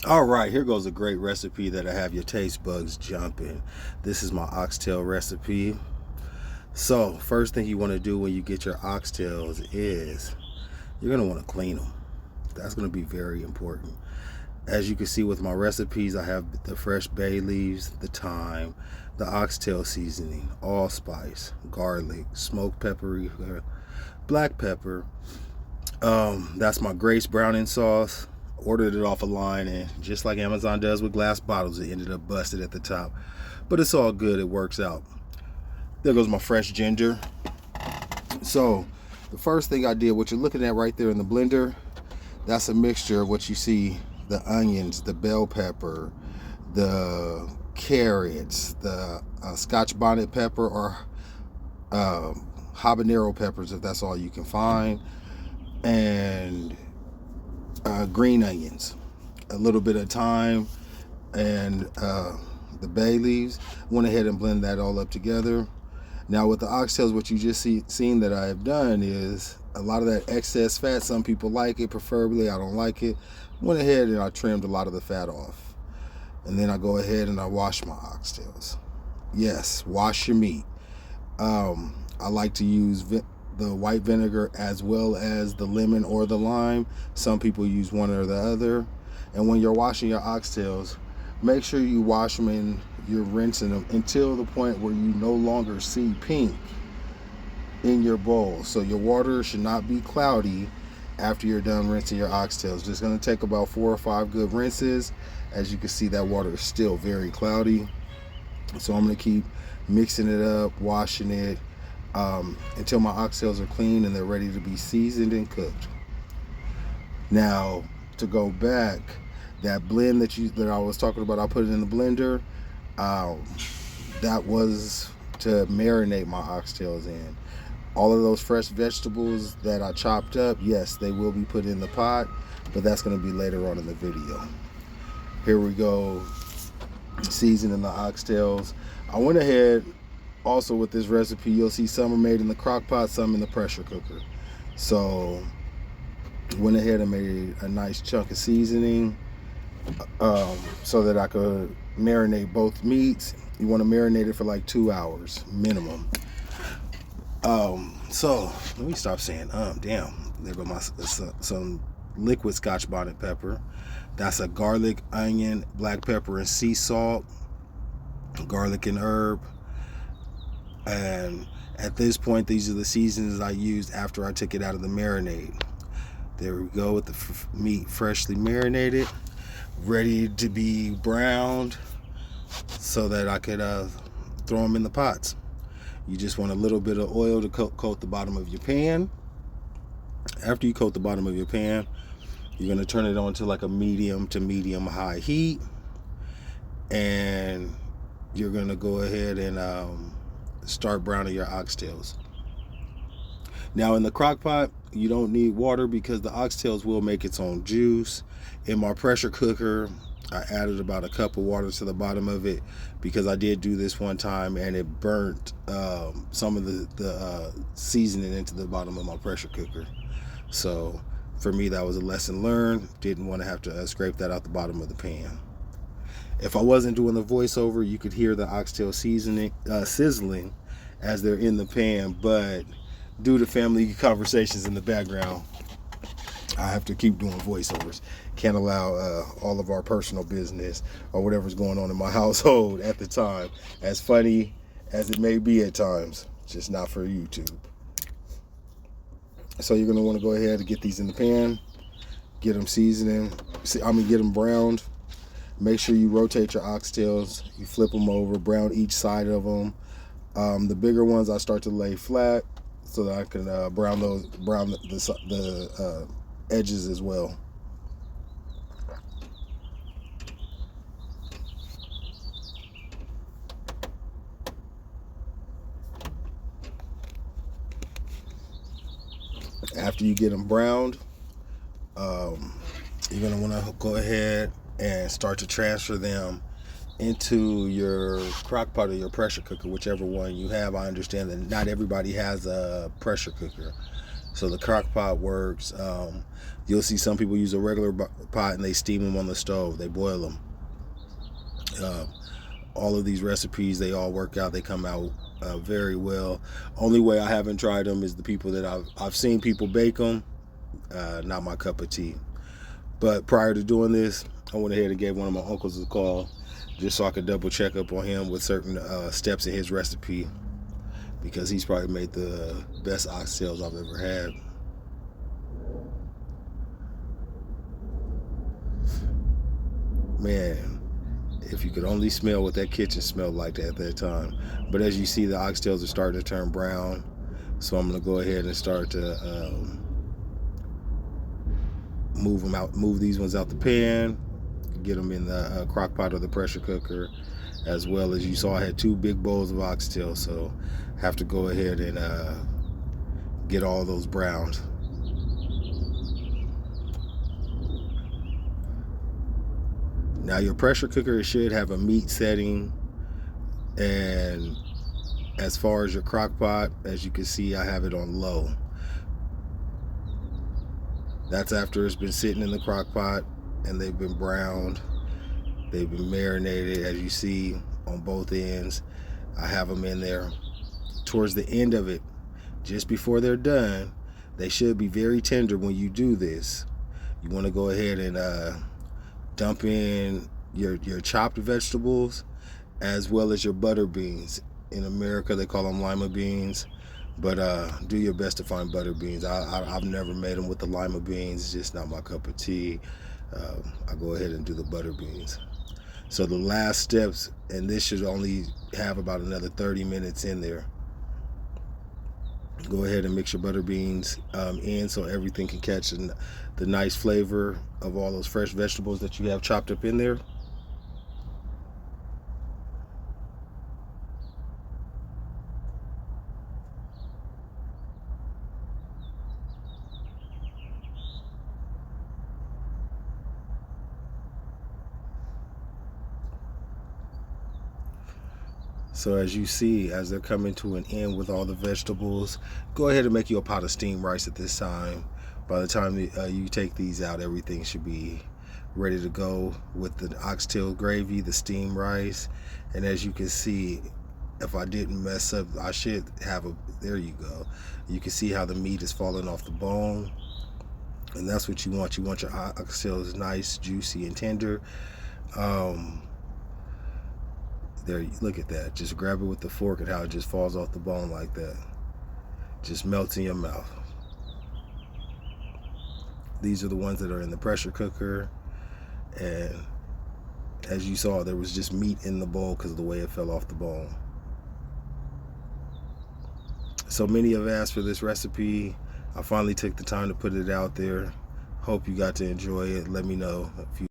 All right, here goes a great recipe that'll have your taste buds jumping. This is my oxtail recipe. So, first thing you want to do when you get your oxtails is you're going to want to clean them. That's going to be very important. As you can see with my recipes, I have the fresh bay leaves, the thyme, the oxtail seasoning, allspice, garlic, smoked paprika, black pepper. That's my Grace browning sauce. Ordered it off a line, and just like Amazon does with glass bottles, it ended up busted at the top. But it's all good, it works out. There goes my fresh ginger. So, the first thing I did, what you're looking at right there in the blender, that's a mixture of what you see: the onions, the bell pepper, the carrots, the scotch bonnet pepper, or habanero peppers, if that's all you can find, and green onions, a little bit of thyme, and the bay leaves. Went ahead and blend that all up together. Now with the oxtails, what you just seen that I have done is a lot of that excess fat. Some people like it, preferably I don't like it. Went ahead and I trimmed a lot of the fat off. And then I go ahead and I wash my oxtails. Yes, wash your meat. I like to use the white vinegar as well as the lemon or the lime. Some people use one or the other. And when you're washing your oxtails, make sure you wash them and you're rinsing them until the point where you no longer see pink in your bowl. So your water should not be cloudy after you're done rinsing your oxtails. Just going to take about 4 or 5 good rinses. As you can see, that water is still very cloudy. So I'm going to keep mixing it up, washing it, until my oxtails are clean and they're ready to be seasoned and cooked. Now, to go back, that blend that I was talking about, I put it in the blender. That was to marinate my oxtails in. All of those fresh vegetables that I chopped up, yes, they will be put in the pot, but that's going to be later on in the video. Here we go, seasoning the oxtails. I went ahead, also with this recipe, you'll see some are made in the crock pot, some in the pressure cooker. So went ahead and made a nice chunk of seasoning so that I could marinate both meats. You want to marinate it for like 2 hours minimum. So let me stop saying damn. There go my some liquid scotch bonnet pepper. That's a garlic, onion, black pepper, and sea salt, garlic and herb. And at this point, these are the seasonings I used after I took it out of the marinade. There we go with the meat freshly marinated, ready to be browned so that I could throw them in the pots. You just want a little bit of oil to coat the bottom of your pan. After you coat the bottom of your pan, you're going to turn it on to like a medium to medium high heat, and you're going to go ahead and start browning your oxtails. Now in the crock pot, you don't need water because the oxtails will make its own juice. In my pressure cooker, I added about a cup of water to the bottom of it because I did do this one time and it burnt some of the seasoning into the bottom of my pressure cooker. So for me, that was a lesson learned. Didn't want to have to scrape that out the bottom of the pan. If I wasn't doing the voiceover, you could hear the oxtail sizzling as they're in the pan, but due to family conversations in the background, I have to keep doing voiceovers. Can't allow all of our personal business or whatever's going on in my household at the time, as funny as it may be at times, just not for YouTube. So you're going to want to go ahead and get these in the pan, get them get them browned. Make sure you rotate your oxtails, you flip them over, brown each side of them. The bigger ones I start to lay flat so that I can brown the edges as well. After you get them browned, you're going to want to go ahead and start to transfer them into your crock pot or your pressure cooker, whichever one you have. I understand that not everybody has a pressure cooker. So the crock pot works. You'll see some people use a regular pot and they steam them on the stove. They boil them. All of these recipes, they all work out. They come out very well. Only way I haven't tried them is the people that I've seen people bake them. Not my cup of tea. But prior to doing this, I went ahead and gave one of my uncles a call just so I could double check up on him with certain steps in his recipe, because he's probably made the best oxtails I've ever had. Man, if you could only smell what that kitchen smelled like at that time. But as you see, the oxtails are starting to turn brown, so I'm going to go ahead and start to move these ones out the pan, get them in the crock pot or the pressure cooker. As well, as you saw, I had 2 big bowls of oxtail, so I have to go ahead and get all those browned. Now your pressure cooker should have a meat setting, and as far as your crock pot, as you can see, I have it on low. That's after it's been sitting in the crock pot and they've been browned. They've been marinated, as you see, on both ends. I have them in there. Towards the end of it, just before they're done, they should be very tender when you do this. You want to go ahead and dump in your chopped vegetables as well as your butter beans. In America, they call them lima beans, but do your best to find butter beans. I've never made them with the lima beans. It's just not my cup of tea. I go ahead and do the butter beans. So the last steps, and this should only have about another 30 minutes in there. Go ahead and mix your butter beans in so everything can catch the nice flavor of all those fresh vegetables that you have chopped up in there. So as you see, as they're coming to an end with all the vegetables, go ahead and make you a pot of steamed rice at this time. By the time you take these out, everything should be ready to go with the oxtail gravy, the steamed rice. And as you can see, if I didn't mess up, I should have there you go. You can see how the meat is falling off the bone. And that's what you want. You want your oxtails nice, juicy, and tender. There, look at that. Just grab it with the fork and how it just falls off the bone like that. Just melts in your mouth. These are the ones that are in the pressure cooker. And as you saw, there was just meat in the bowl because of the way it fell off the bone. So many have asked for this recipe. I finally took the time to put it out there. Hope you got to enjoy it. Let me know if you